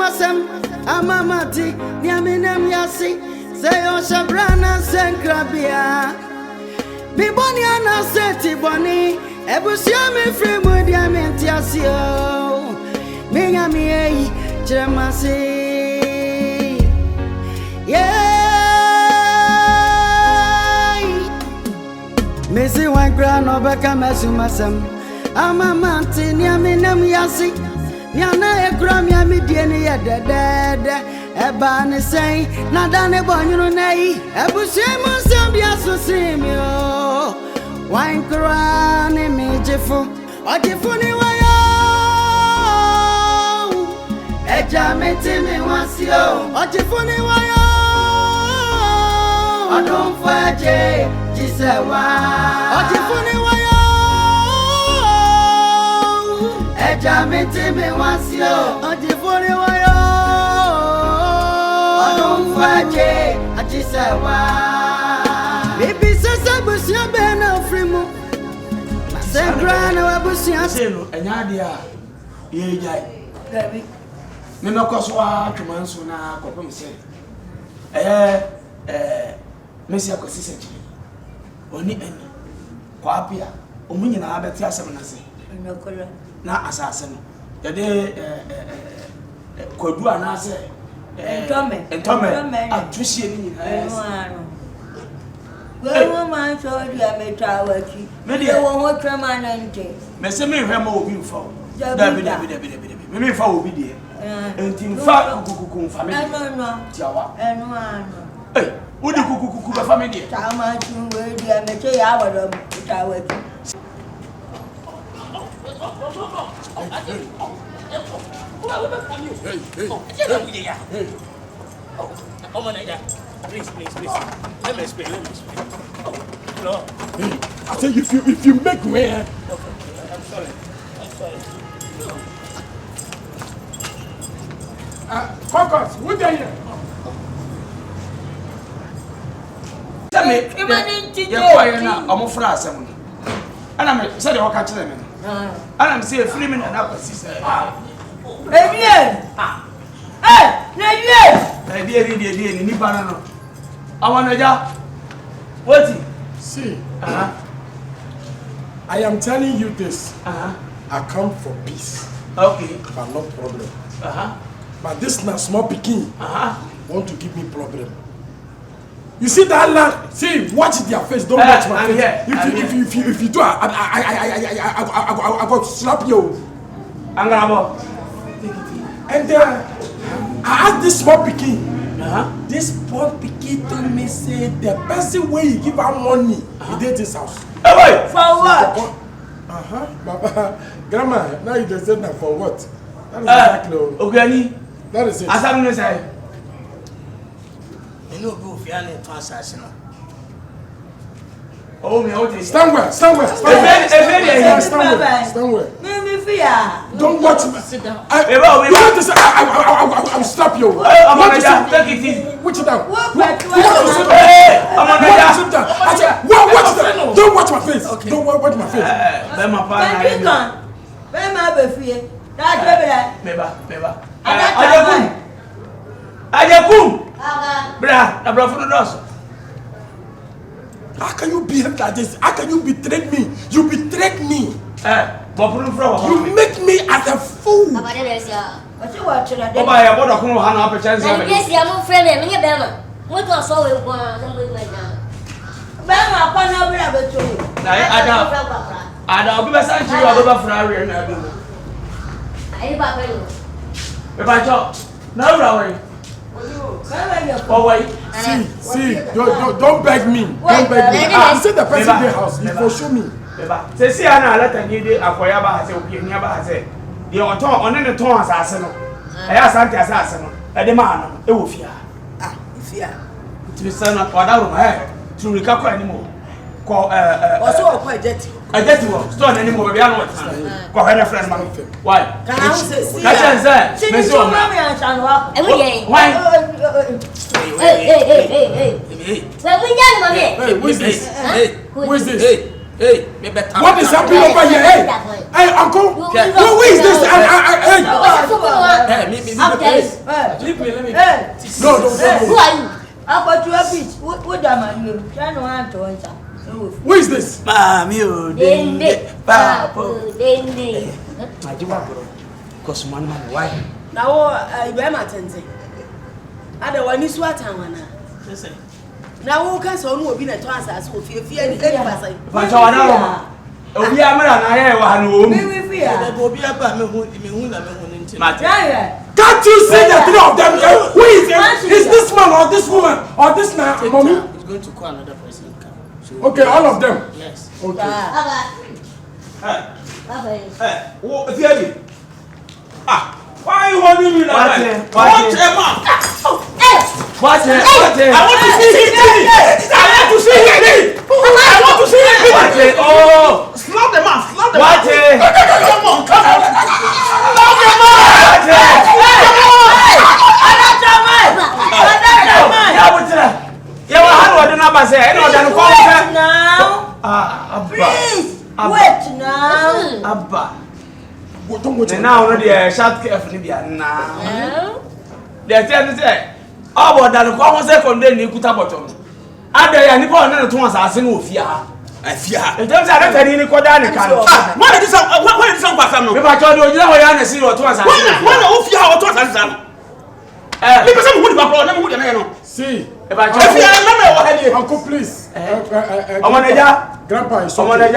masem amamati niaminem yasi say o shabrana senkrabia mi boni ana seti boni ebusia me free mu diamenti asio me nyame ei chemasi Missy one grand over Kamasumasam. Amamanti, Niaminam Yasi, Niana Gramia Midiania dead. Ebani say, Nadane Bonunay, Ebusemo Sambia Sosimio. Wine crown, Ogyefo, Ogyefo ni wayo. Ejameti mi wasio, Ogyefo ni wayo. Odon faje. Ogyefo ni wayo ejameti me wasio Ogyefo ni wayo odon faje ajisewa bibi sasa busia be na frimu masengra na wabusia seno enya de a ye jai gabi me mekoso atwemanso na kopem se mesi akosi sechi oni eni kwa apia omunyi na abeti asem na se enokolo na asase no yede kodu ana se entome atushie ni nyina wewe man so dia metawaki me wo ho twema na nje me se me hwe ma obi mfa dabi me mfa obi de enti mfa kukuku mfa me no tiawa ano Udi kukuku ba family dia. Tama chuwe dia meche ya wado tawaki. Hey. Oh manager. Please. Let me speak. No. Hey, I say if you make way. Okay. I'm sorry. Focus. What are you? na omofra asem ana me se de waka kire me ana me se free me na na kwasi se die ni bana no awanaja what see I am telling you this I come for peace okay but no problem but this na small pikin want to give me problem. You see that land? See, watch their face. Don't watch my face. If you do, I got to slap you. I'm gonna and I asked this small pikin. This small pikin told me say the person way he give her money, he did this house. Hey, wait. For what? Baba, grandma, now you just said that for what? That is exactly. Okay, that is it. As I'm gonna say. No go fiane to assassin. Oh me out is stand where. Stand where. Me fear. Don't watch me. Sit down. You want to say I'll slap you. I'm gonna take it easy. Watch it down. What? You want to sit down? I'm gonna sit down. I said, watch that. Don't watch my face. Okay. Don't watch my face. Be my partner. Be my be fear. That Beba. Ajakum. Bra, na bra for the dos. How can you behave like this? How can you betray me? You betrayed me. You make me as a fool. What you watch? Obaa ya bodo kono ha na apechance ya. Yes, ya mo friend me nye bema. Mo to so we go na mo we na. Bema kwa na bra beto. Ada obi be san chiri obi be fra we na do. Ai ba pe yo. Be ba cho. Na bra we. Oh wait. See, don't beg me. Don't beg me. I said the person in the house. You for show me. Say see ana let an ide akoya ba ha se obi nia ba ha se. De oton one ne ton asase no. E asante asase no. E de ma no e wo fia. Fia. Ti se na oda ro ma tu rika kwa ni mo. Ko Oso ko ejeti. Ejeti wo. Store na ni mo be anu wa. Ko he na friend ma. Why? Can I say? Ka chense. Me so ma. E we ye. Why? Hey. Well, we done, mommy. Hey, who is this? Who is this? Hey, me better. What is happening over here? Hey, uncle. Who is this? Hey. Leave me, let me. No. Who are you? I got you a bitch. What am you? Trying to answer. Who is this? Mami o dende. Papo. Dende. Majiwa bro. Cause man why? Now I be my tense. Ada wani swata wana. Listen. Now who can so no obi na to answer so fear any person. Pancha wana Roma. Obi amara na here wa no. Me fear. Obi aba me hu na me hu nti. Can't you see the three of them? Who is it? Is this man or this woman or this man? Mommy? He's going to call another person. So Okay, all of them. Yes. Okay. Hey, what Fiabi? Why are you holding me like that? What man? What? I want to see him. Oh, slap the man. Come on. Slap the man. Please, wait now. Abba. Don't go to now, no, dear, shout carefully. Now, they're telling me, oh, but then the common second day, you put a bottom. And they are Nippon and two months, I sing with fear. I fear. It doesn't have any Kodani. What is some person? If I told you, you know, I see what was. One of you are twice as some. Because I'm good about them. See, if I told you, Uncle, please. Grandpa is okay.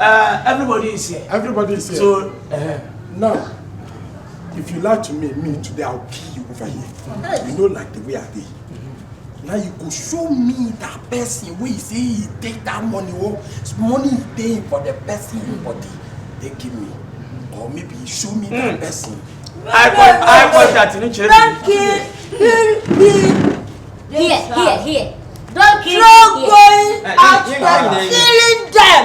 Everybody is here. Everybody is here. So, now, if you lie to me today, I'll kill you over here. You know, like the way I did. Now you go show me that person where you say he take that money, money he paying for the person body they give me, or maybe you show me that person. I got that in the Don't kill. Here. Don't kill. Going out for killing them.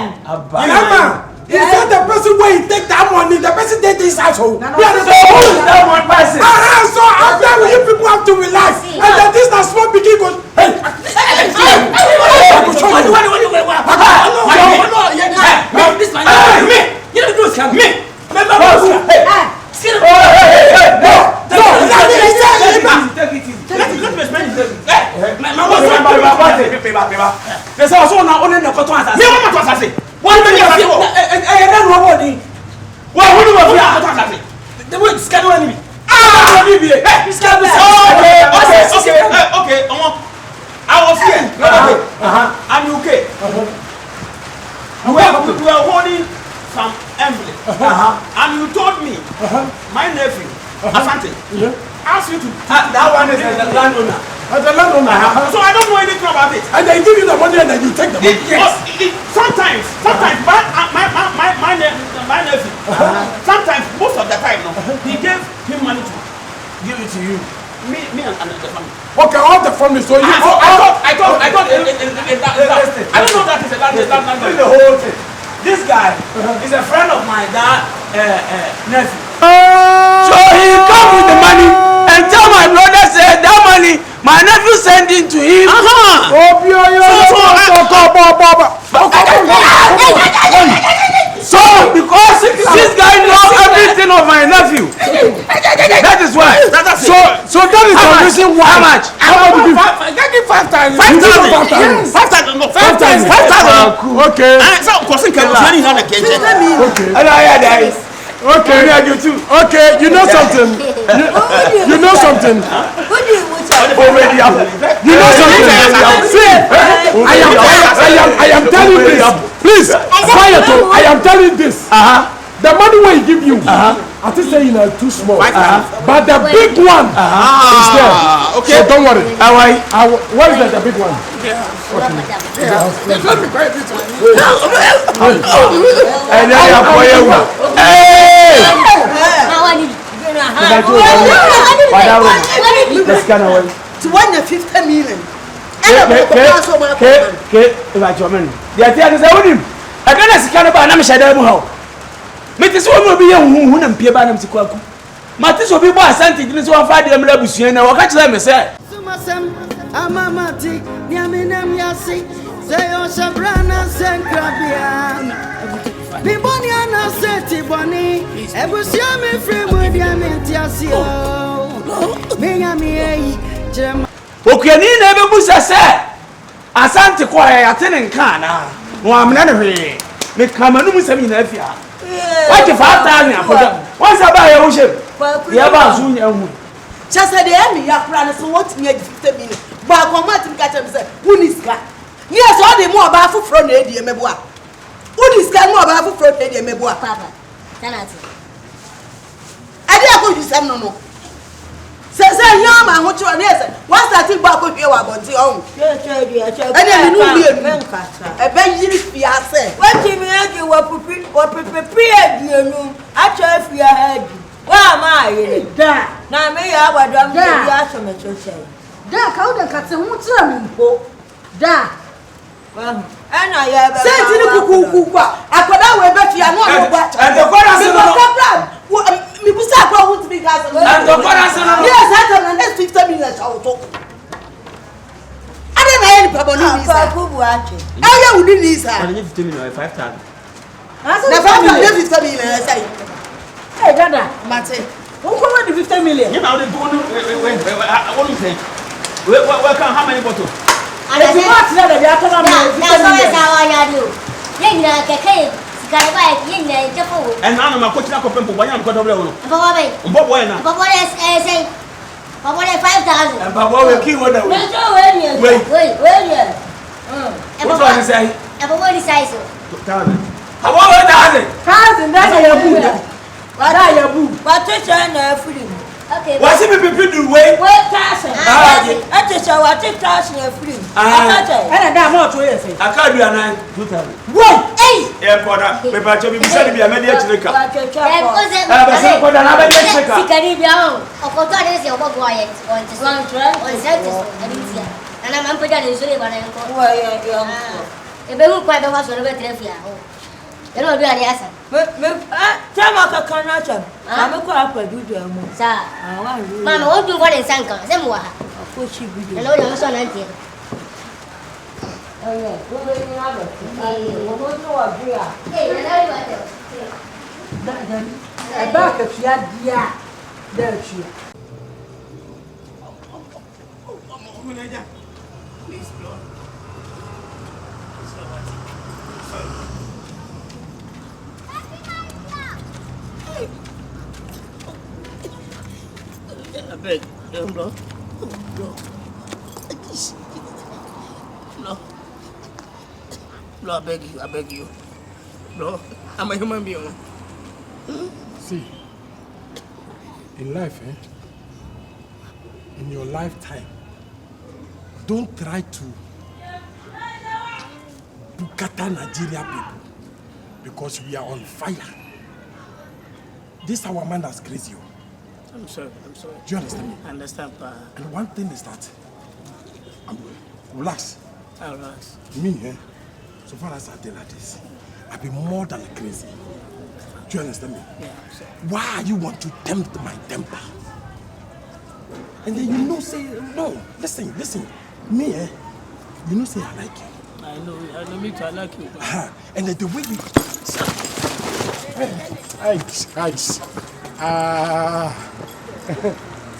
Is that the person where he take that money? The person take this household. We are the that one person. So after you people have to relax, and then this na small pikin goes. Hey, Okay. I was here. I'm okay. We were holding some emblem. And you told me, my nephew, Asante, asked you to. That one is the landowner. So I don't know anything about it. And they give you the money and then you take the money. Yes. Sometimes, my nephew, sometimes, most of the time, he gave him money to give it to you. Me and the family. Okay, all the family. So you. I thought. I don't know that is a land. The whole thing. This guy is a friend of my dad, nephew. So he come with the money and tell my brother said that money my nephew sent it to him. So because this guy knows everything of my nephew, that is why. So that is the reason why. How much? Get it 5,000. 5,000. 5,000. Okay. Okay, you know something. You know something. See, I am telling you this. Please, quiet. I am telling you this. The money we give you, I think say too small. But the big one is there. Okay. So don't worry. What is the big one? To 150 million. Metis will be young who and Pia Banam Sikaku. Matis will be more assenting to this one 5 year Labusian. I will catch them, sir. Sumasem, Amamati, Yaminam Yasi, Say your Shabrana Senkrabia. The Bonnie and I said to Bonnie, I was your free with Yamentiasio. Mingami, Jim. Okay, never was a set. Asante kwa atene kana no amna ne hwe me kama no musami na afia wa ke fa ta nya fodo wa sa ba ya wo shem ya ba su nya hu chasa de emi ya kura ne so what me 50 million ba ko ma tim ka chem say uniska yes all the more ba fufro na edie mebo a uniska mo ba fufro na edie mebo a papa tanati ade akoju sam no say yan ma ho chiro na yes one starting ba ko hwe wa bonti on ade mi nu bi enu e be yiri fi ase wetin mi age wo pipi aduonu acha afia hadi wa ma ayere da na me ya agbado mi ya so me choche da ka o de ka te ho tira mi mpo da ana ya be say ti ni kuku kwa akoda we be fia no o gba and the kwara se no mi busa kwa hu ti bi gas and the kwara se no yes that na next 50 minutes I will talk ade na yen pabo no ni sa ku bu ache aya wudi ni sa and 50 million 5,000 na 50 million say hey dada mate who come with 50 million you know the what do you say we can how many bottles if you want to know the akoma me 50 million na wa ya do ye na keke sikare ba ye na jefo and now ma coach na ko pempo banya ko doble wono papa be mbo boy na papa say papa 5,000 and papa we ki wo da we me jo we ni we what do you say papa ni size 1000 how about that 1000 that ya bu da ya bu wa cheche na free okay what's it be do we cash acheche wa cash na free acheche ena da ma to yes akadu anan 2000 woi e koda me pa che bi bisa ni bi amedi a chireka wa cheche ba se koda na ba di chireka sikari bia o okoto ade se obo go ayet on set Anita ana man peja le so le bana nko wa ya ebe hu kwa be wa so le be trefia o elo bi ani asa me chama ka kanacha ame ko apadudu amu sa awa ru mama o dun for the sanka se mo wa ko chi bidu elo yo so na ntie ayo ko le ni na ba ko ko to wa bia na ri ba te e ba ka fia dia da chi please Lord I beg, bro. No, I beg you. Bro, I'm a human being. See, in life, in your lifetime, don't try to bukata Nigeria people because we are on fire. This our man that's crazy. I'm sorry. Do you understand me? I understand, pa. And one thing is that, relax. I'll relax. Me, so far as I tell like this, I've been more than crazy. Do you understand me? Yeah, I'm sorry. Why you want to tempt my temper? And then say, no, listen. Me, you say I like you. I know me too, I like you. And then the way you... Ice.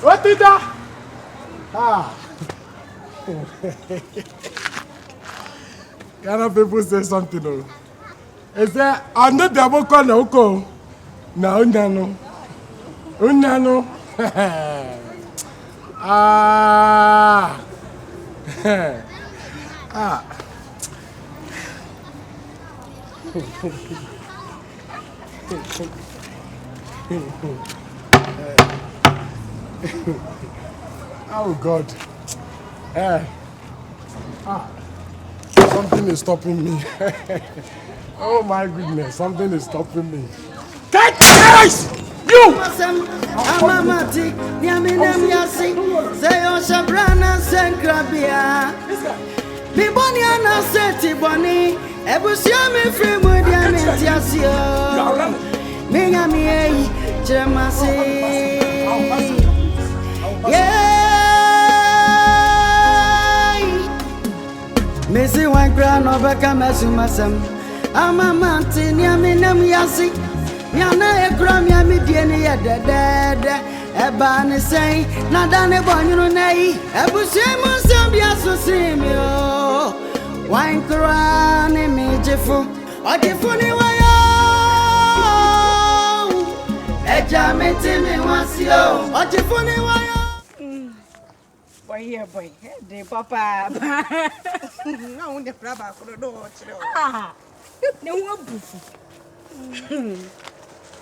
What did that? Ghana people say something, no? They say, I'm not the Aboko na Oko. Na Unyano. Oh God. Something is stopping me. Oh my goodness, something is stopping me. Get guys! You! Amamati, Yaminem Yasi, Sayo Shabrana Senkrabia. Biboniana Seti Boni, Ebusiami Frimudian Yasio. Mingami, Jemasi. Yeah. Missy one crown over Kamazumasam. I'm a mountain, Yaminam Yasi. Yana a cram yamidiani at the dead. A ban say, Nadane Bonino Nay. A Busemo Sambia Sosimio. Wine crown, a major fool. What if only Jamie wants you. What you funny why? Boy, here, boy. The papa. No, the crab for the door. Ah, no one boof.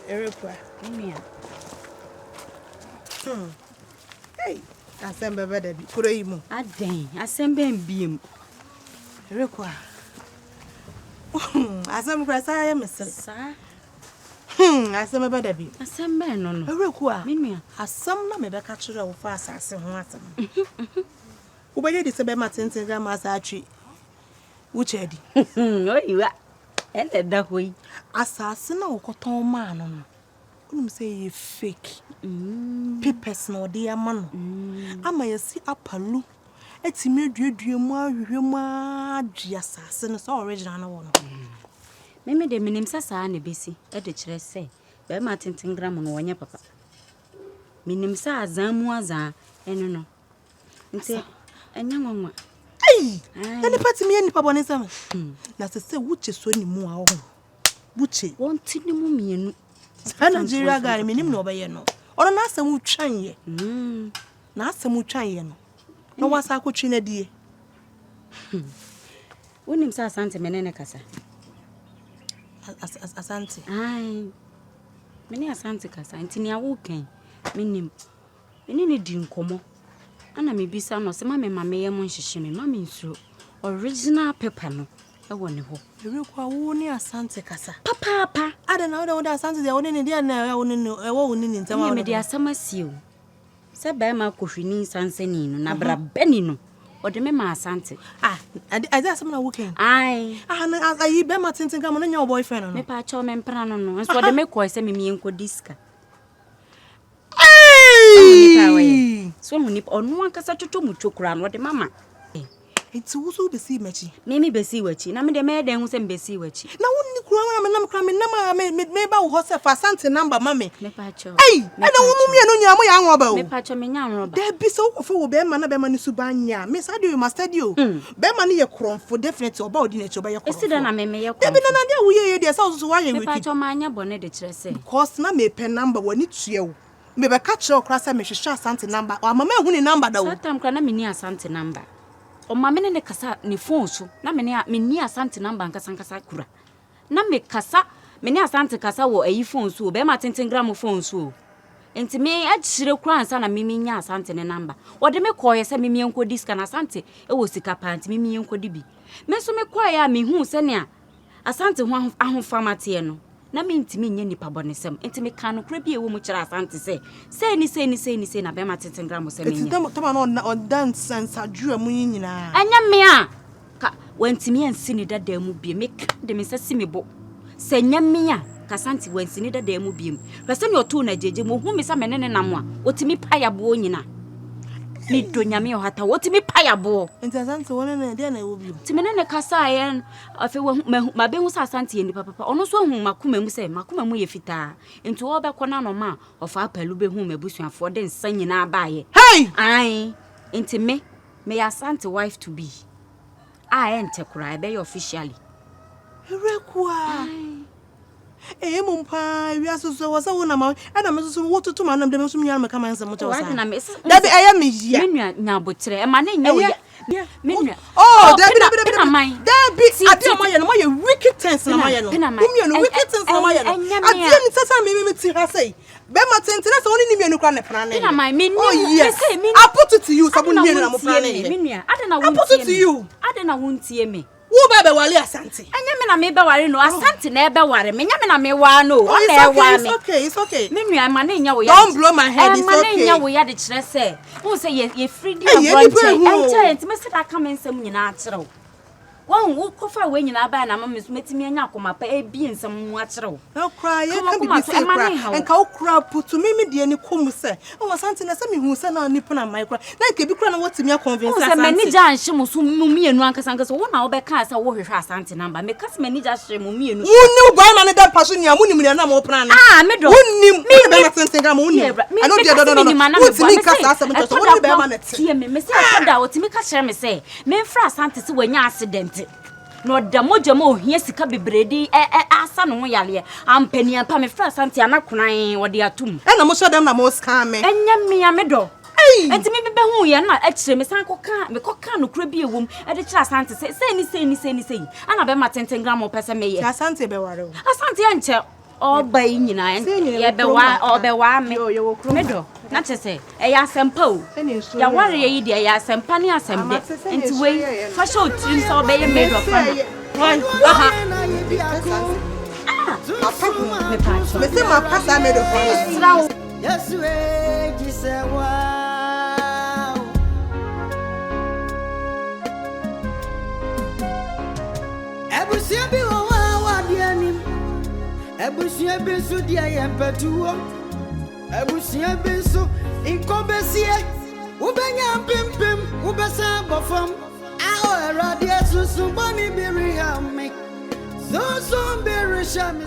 Erica, hey, I send a better be Kurimo. I dang, I send Ben beam. Erica. I send grass, I am a sir. I send a better be. I send Ben on Erica. Meanwhile, I some no maybe catch her over fast as who by this about my tents and grandma's archery. Which Eddie? Oh, you are. And that way. Assassin or cotton man. Say fake. Papers no dear man. I may see a palu. It's immediate, you more, assassin is original one. Maybe the minimum sasa and busy at the church say, by Martin Tingram on one papa. Minim sa zamuaza, and no. And say, and young one. Hey, any party me any pabonism. That's a say, which is so any more. Which won't see the mummy. Nigeria guy, me no by no. Or an answer would shine ye. Nasa muchayen. No one's a coaching a dear. When him sa Santa Menenacasa. Asante. Aye. Many a Santa Casa, and Tinia walking. Meaning, any didn't come. And I may be some of some mamma, Monshimi, mammy, so original pepano. I wonder who. You require only a Santa Casa. Papa, I don't know that Santa, the only Indian, I won't in some of the summer seal. Sabema Kushini Sansenino, Nabra Benino, or the Mema Sante. Ah, I got someone working. Aye, I bet my tinting come on your boyfriend. Me pacho memprano, and so the make was semi me unco disca. Hey! So nip on one casato to mucho crown, what the mamma. It's also the sea matchy. Mimi Bessie Witchy, Nami the maid and was in Bessie Witchy. Now, when you cramming number, maybe horse for Santa number, mammy. Me pacho. Hey, I don't know about me pacho me young. There be so for Beman Bemani Subania. Miss, I do must you. Bemani a crumb for definite about dinner to buy your Is it an I may there be an idea we hear their souls why you pacho mania bonnet the chess. Cost na me pen number when it's you. Maybe catch your class and make sure Santa number or mamma who number though. Sometimes can I mean a Santa number. O mamene ne kasa ni phone so na me ni asante number nkasa kura na me kasa me ni asante kasa wo ayi phone so be ma tentengram phone so enti me agire kura ansa na me nya asante ne number wo de me koye se me enko diska na asante e wo sika panti me enko di bi me so me koye a me hu se ne a asante ho ahofamate no na me ntimi nya nipa bonesem enti me kan no kura bi e wo mu kira asante se ni na be ma tentengram se me nya it's on dance and sadura mu nyina anya me a ka wantimi ansini dada mu bie me de me sasi me bo se nya me a ka santi wansini dada mu bie pese ne oto na jeje mo hu me sa menene nam a otimi paya bo nyina ni do nyame o hata otimi paya bo enti asante wona na de na wo bie ti menene kasa yen afi ma be hu sa asante ye ni papa ono so hu makoma mu se makoma mu ye fita enti wo be kona no ma ofa apalu be hu mabusuafo de nsa nyina baaye hey ai enti me ya asante wife to be I enter cry be officially. Rekwa. Mumpa, we are so was a woman, and I'm so water to man, them some young come and some motor. That I am here. Now, but my name, oh, that be my wicked tense, my wicked tense, I say. Bema tense only me no kra ne prane. Oh yes. I put it to you sabun me no prane. I put it to you. I don't want to me. Wo ba be wale asante. Anya me na me be ware no asante na e be ware me nya me na me wa no. O na e wa me. It's okay. Me nua ma na nya wo ya. Don't blow my head. It's okay. Ma na nya wo ya de kire se. Who say ye free dey abroad. Enter enti me say that come ensem nyina a kire wo. One who cover when you are by na mama meeting me anya akoma pa e bi nsam mu akyerɛw. Na cry can be cry and ka okra put to me de ani kom say. O wasante na say me hu say na nipa na my cry. Na ke bi cry na what me convince asante. O say manager anhye mo so mu mienu ankasa wo na wo be ka say wo hwehwe asante number. Me kas manager hye mo mienu. Wunni boy man da paso nia mu nim na mo plan na. Ah me do. Wunni me be na sentenga mo wunni. I know the wunni ka sa asem to so wunni be ma na tie. Me say akoda o timi ka kyerɛ me say me mfra asante se wanya accident. No da moja mo hia sika bebredi asa no yale ampani ampa me fra asante anakonan wo de atum na mo so dem na mo scam me enya me amedo enti me bebe hu ye na akire me san koka me koka no kura bi ewum e de kira asante sei ana be ma 10 gram pese me ye asante be ware o asante enche oba yi nyina ye be wa me medo na chese e ya sempa o ya ware yi de ya sempa ne asemde enti we fa show trim so be ye made of one me say my pasta made of yes we just wow ebusia bi wa de anim ebusia bi so de ayempatuo ebusia bi so inkobesie ubenya pimpim ubesa bofam aho erade asusu boni biri hame so so biri shame